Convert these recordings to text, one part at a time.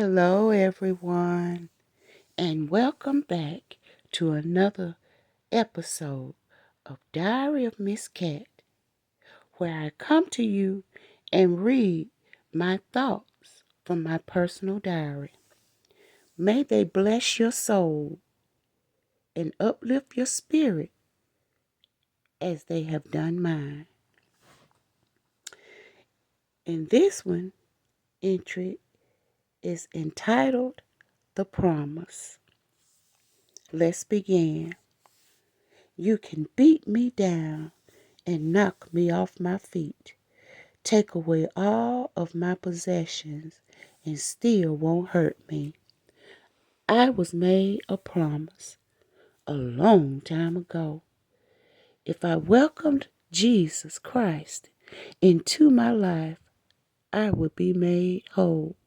Hello, everyone, and welcome back to another episode of Diary of Miss Cat, where I come to you and read my thoughts from my personal diary. May they bless your soul and uplift your spirit as they have done mine. And this one entry is entitled The Promise. Let's begin. You can beat me down and knock me off my feet. Take away all of my possessions and still won't hurt me. I was made a promise a long time ago. If I welcomed Jesus Christ into my life, I would be made whole.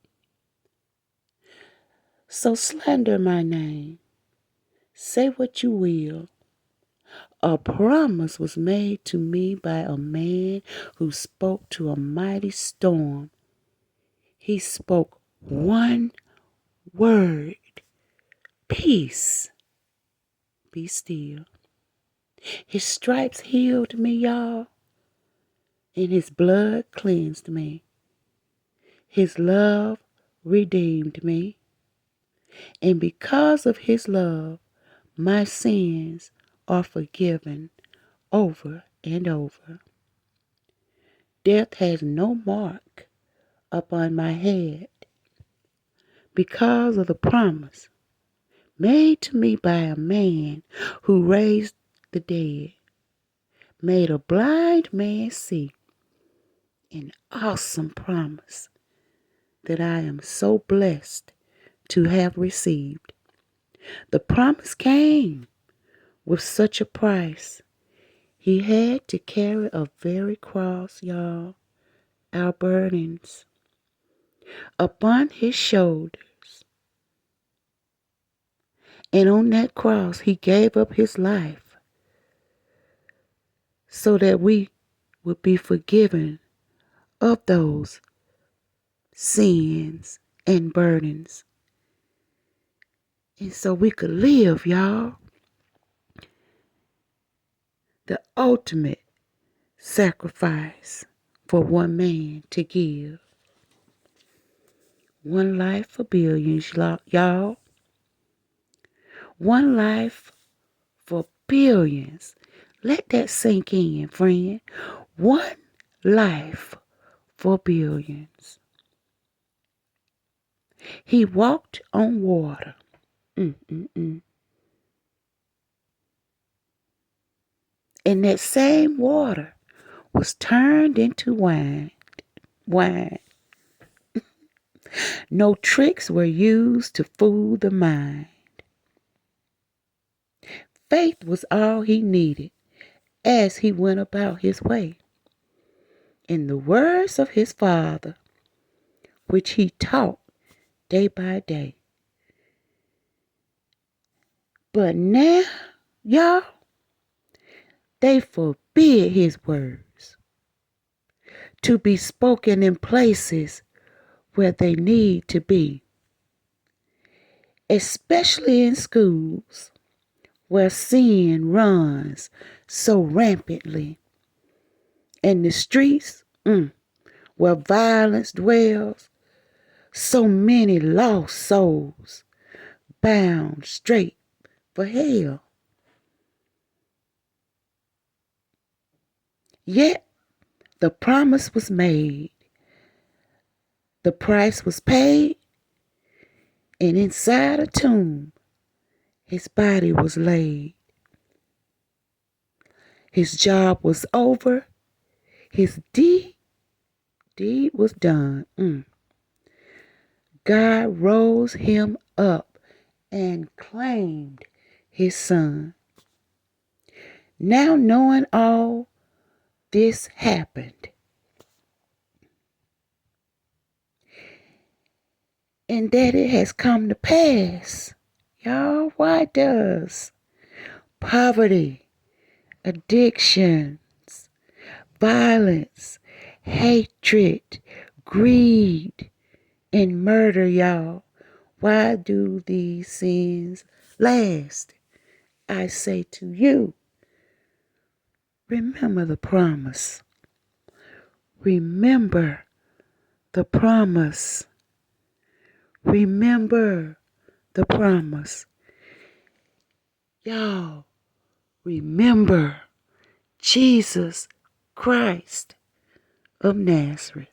So slander my name. Say what you will. A promise was made to me by a man who spoke to a mighty storm. He spoke one word: peace, be still. His stripes healed me, y'all, and his blood cleansed me. His love redeemed me, and because of his love, my sins are forgiven over and over. Death has no mark upon my head because of the promise made to me by a man who raised the dead, made a blind man see. An awesome promise that I am so blessed to have received. The promise came with such a price. He had to carry a very cross, y'all, our burdens, upon his shoulders. And on that cross, he gave up his life so that we would be forgiven of those sins and burdens. And so we could live, y'all. The ultimate sacrifice for one man to give. One life for billions, y'all. One life for billions. Let that sink in, friend. One life for billions. He walked on water. And that same water was turned into wine. Wine. No tricks were used to fool the mind. Faith was all he needed as he went about his way. In the words of his Father, which he taught day by day. But now, y'all, they forbid his words to be spoken in places where they need to be, especially in schools where sin runs so rampantly, and the streets where violence dwells, so many lost souls bound straight for hell. Yet the promise was made, the price was paid, and inside a tomb his body was laid. His job was over, his deed was done. God rose him up and claimed his son. Now knowing all this happened, and that it has come to pass, y'all, why does poverty, addictions, violence, hatred, greed, and murder, y'all. Why do these sins last? I say to you, remember the promise. Remember the promise. Remember the promise. Y'all, remember Jesus Christ of Nazareth.